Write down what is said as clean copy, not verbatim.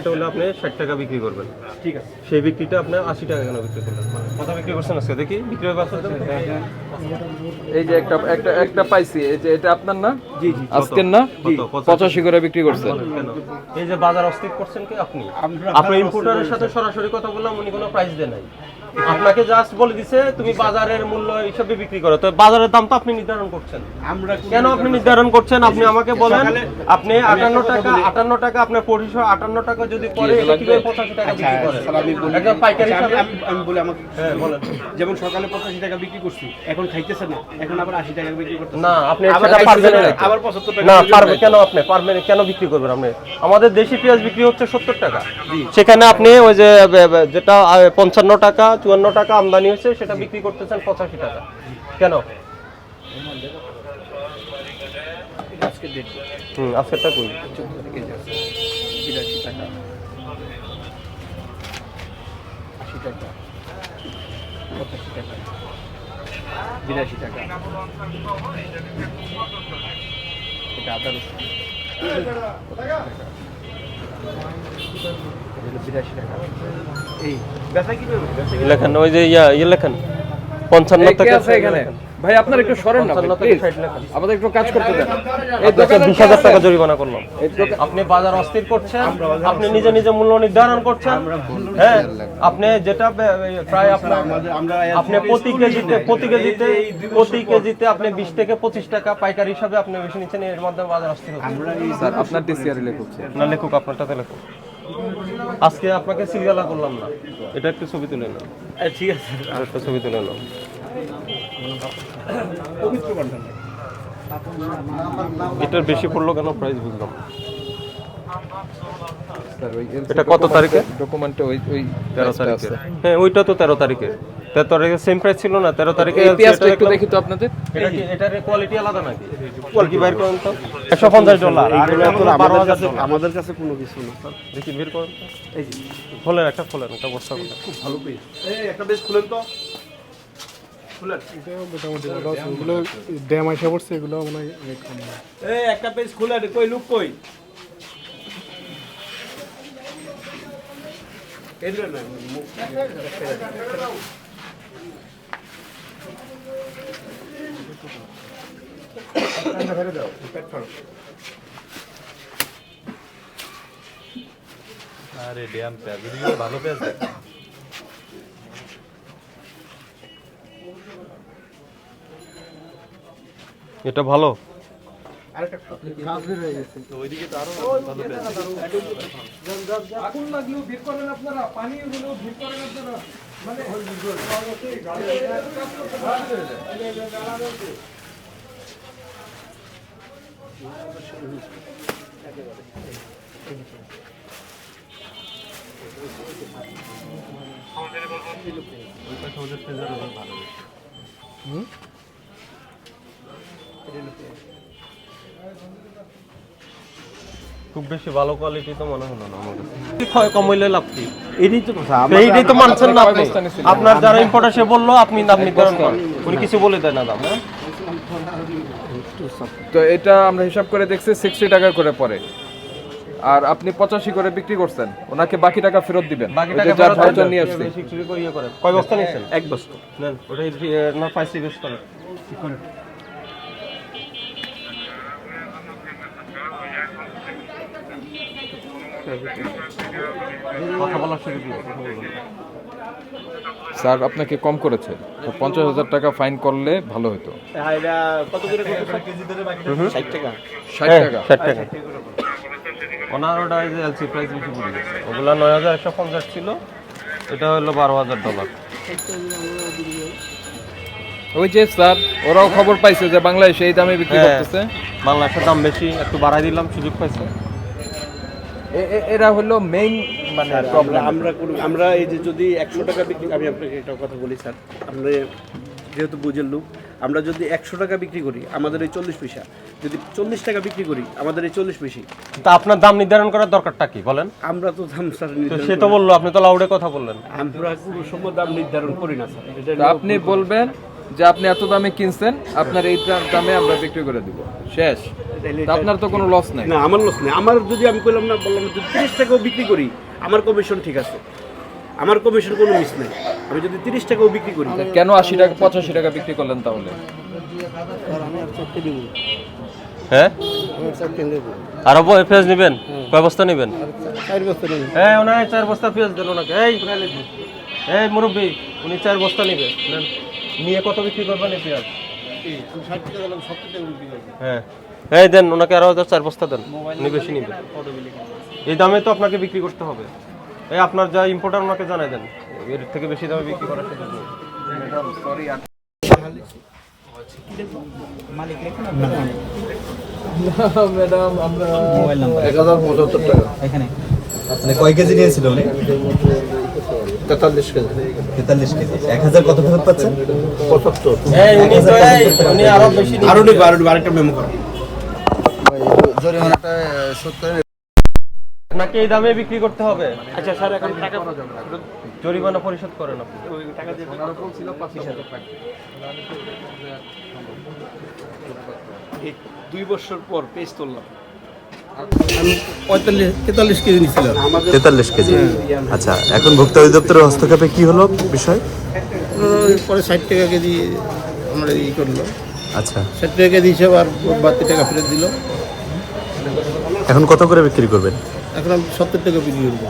এটা হলে আপনি 60 টাকা বিক্রি করবেন। ঠিক আছে, সেই বিক্রিটা আপনি 80 টাকা কেন বিক্রি করলেন? কত বিক্রি করছেন আজকে দেখি? বিক্রি হবে আসলে? এই যে একটা পাইছি, এই যে এটা আপনার না? জি জি। আজকের না? কত? 85 করে বিক্রি করছেন। কেন? এই যে বাজার অস্থির করছেন কি আপনি? আমরা আপনি ইম্পোর্টারের সাথে সরাসরি কথা বললাম, উনি কোনো প্রাইস দেন নাই। আপনাকে জাস্ট বলে দিছে তুমি বাজারের মূল্য হিসাবে বিক্রি করো। তো বাজারের দাম তো আপনি নির্ধারণ করছেন। আমরা কেন আপনি নির্ধারণ করছেন? আপনি আমাকে বলেন, আপনি 58 টাকা আপনার 558 টাকা যদি পরে এটা কিভাবে 85 টাকা বিক্রি করেন? একদম পাইকারি হিসাবে আমি বলি আমাকে, হ্যাঁ বলেন। যেমন সকালে 85 টাকা বিক্রি করছি, এখন খাইতেছে না, এখন আবার 80 টাকা বিক্রি করতেছে। না, আপনি আবার সেটা পারবেন না। আবার 75 টাকা। না, পারবে কেন? আপনি পারবেন কেন বিক্রি করবেন আপনি? আমাদের দেশি পেঁয়াজ বিক্রি হচ্ছে 70 টাকা। সেখানে আপনি ওই যে যেটা 55 টাকা 54 টাকা আমদানি হয়েছে সেটা বিক্রি করতেছেন 85 টাকা। কেন? আজকে ডেট আজকেরটা কই? 14 তারিখে যাচ্ছে 82 টাকা, 80 টাকা, 85 টাকা, 82 টাকা। এটা আদা রসুন 82 টাকা। এই ব্যবসা কি করবে? লেখেন ওই যে ইয়ে লেখেন 55 কে টাকা আছে এখানে? ভাই আপনার একটু সরেন না 55 প্লিজ, টাকা 60 লেখেন। আমাদের একটু কাজ করতে দেন। এই আপনাকে দোকানে 20,000 টাকা জরিমানা করলাম। আপনি বাজার অস্থির করছেন, আপনি নিজে নিজে মূল্য নির্ধারণ করছেন। হ্যাঁ, আপনি যেটা প্রায় আপনার আপনি প্রতি কেজিতে আপনি 20 থেকে 25 টাকা পাইকারি হিসাবে আপনি বেশি নিচ্ছেন, এর মাধ্যমে বাজার অস্থির হচ্ছে। স্যার আপনার ডিসিআর লেখক না লেখুক, আপনারটাতে লেখুক। আজকে আপনাকে সিরিয়ালা করলাম না, এটা একটু ছবি তুলে নাও। ঠিক আছে, আর একটা ছবি তুলে নাও। পবিত্র বন্টন। এটার বেশি পড়লো কেন? প্রাইস বুঝলাম। স্যার ওই এটা কত তারিখে? ডকুমেন্টে ওই 13 তারিখে। হ্যাঁ, ওইটা তো 13 তারিখে। 13 তারিখে সেম প্রাইস ছিল না? 13 তারিখে এই পেঁয়াজটা একটু দেখি তো আপনাদের। এটা কি এটার কোয়ালিটি আলাদা নাকি? কোয়ালিটি বাইর করেন তো। $150 এইগুলো তো 12,000 আমাদের কাছে কোনো কিছু না স্যার। দেখি বের করেন তো। এই যে খোলেন একটা বস্তা খোলেন। খুব ভালো পেজ। এই একটা পেজ খুলেন তো, খুলেন। মোটামুটি এগুলো ড্যাম আইসা পড়ছে, এগুলো মনে হয় অনেক কম। এই একটা পেজ খুলেন, কই লুক কই? এদিকে না, আরে ড্যাম পেঁয়াজ এদিকে ভালো পেঁয়াজ দেখ। এটা ভালো। তো ওইদিকে তো আরো ভালো পেঁয়াজ। আগুন লাগলেও ভিড় করেন আপনারা, পানি হলেও ভিড় করেন আপনারা। মানে খুব বেশি ভালো কোয়ালিটি তো মনে হলো না আমার কাছে। কম হইলে লাভ কি? এটাই তো কথা। এইটাই তো মানছেন না আপনি। অবস্থানে ছিলেন। আপনার যারা ইম্পোর্টার সে বললো আপনি দাম নির্ধারণ করেন, উনি কিছু বলে দেয় না দাম। হ্যাঁ, তো এটা আমরা হিসাব করে দেখছি 60 টাকা করে পড়ে, আর আপনি 85 করে বিক্রি করছেন, ওনাকে বাকি টাকা ফেরত দিবেন। বাকি ওই টাকা যে যা ভাউচার নিয়ে আসছে। বেশি চুরি করে ইয়ে করেন। কয় বস্তা নিয়েছেন? এক বস্তা। নেন ওটাই না, পাইসি বেশ করেন। কথা বলার সুযোগ নেই, কথা বলবেন। স্যার আপনাকে কম করেছে, তো 50,000 টাকা ফাইন করলে ভালো হতো। হ্যাঁ, এটা কত করে করতেছে? 60 টাকা। 60 টাকা। 60 টাকা। ওনার ওটা এই যে এলসি প্রাইস বেশি পড়ে গেছে। ওগুলা 9,150 ছিল, এটা হলো $12,000। ওই যে স্যার ওরাও খবর পাইছে যে বাংলাদেশে এই দামে বিক্রি হ্যাঁ। করতেছে। বাংলাদেশের দাম বেশি, একটু বাড়াই দিলাম, সুযোগ পাইছে। এরা হলো মেইন মানে স্যার, প্রবলেম। আমরা এই যে যদি 100 টাকা বিক্রি, আমি আপনাকে একটা কথা বলি স্যার, আমরা যেহেতু বুঝের লোক, আমরা যদি 100 টাকা বিক্রি করি আমাদের এই 40 পয়সা, যদি 40 টাকা বিক্রি করি আমাদের এই 40 পয়সা। তা আপনার দাম নির্ধারণ করার দরকারটা কি বলেন? আমরা তো দাম স্যার তো নির্ধারণ সে তো করি না। বললো, আপনি তো লাউডে কথা বললেন। আমরা কোনো সময় দাম নির্ধারণ করি না স্যার। এটা তো আপনি বলবেন যে আপনি এত দামে কিনছেন, আপনার এই দামে আমরা বিক্রি করে দিব, শেষ। তা আপনার তো কোনো লস নাই। না, আমার লস নেই। আমার যদি আমি বললাম না, বললাম যদি 30 টাকাও বিক্রি করি আমার কমিশন ঠিক আছে, আমার কমিশন কোনো মিস নেই। আমি যদি 30 টাকাও বিক্রি করি, তা কেন 80 টাকা 85 টাকা বিক্রি করলেন তাহলে? হ্যাঁ আরো পেঁয়াজ নেবেন? কয় বস্তা নেবেন? 4 বছর এই ওনার 4 বস্তা পেঁয়াজ দেন ওনাকে। এই মুরব্বী, উনি 4 বস্তা নেবে, নেন। নিয়ে কত বিক্রি করবেন এই পেঁয়াজ? 60 টাকা দিলাম, 70 টাকা বিক্রি করব। হ্যাঁ, এই দেন ওনাকে আরো 4 বস্তা দেন, উনি বেশি নিবে। এই দামে তো আপনাকে বিক্রি করতে হবে। এই আপনার যা ইম্পোর্টার ওনাকে জানাই দেন, এর থেকে বেশি দামে বিক্রি করার সুযোগ নেই। ম্যাডাম, আমরা 1075 টাকা। মানে কয় কেজি নিয়েছিল উনি? 43 কেজি। 43 কেজি। 1000 কত ফেরত পাচ্ছেন? 75। উনি আরো বেশি নিবে। আরো নেব, আরেকটা মেমো করো। জরিমানাটা শোধ করে আপনাকে এই দামে বিক্রি করতে হবে। আচ্ছা স্যার, এখন টাকা জরিমানা পরিশোধ করেন আপনি। টাকা দিয়ে ওনারা বলছিল 5000 টাকা। এই 2 বছর পর পেজ তুললাম। আমি 43 কেজি নিছিলাম। 43 কেজি। আচ্ছা, এখন ভোক্তা অধিদপ্তরের হস্তক্ষেপে কি হলো বিষয়? পরে 60 টাকা কেজি আমরা ই করলো। আচ্ছা, 60 টাকা কেজি হিসাব আর বাড়তি টাকা ফেরত দিল। এখন কত করে বিক্রি করবেন? এখন আমি 70 টাকা বিক্রি করবো।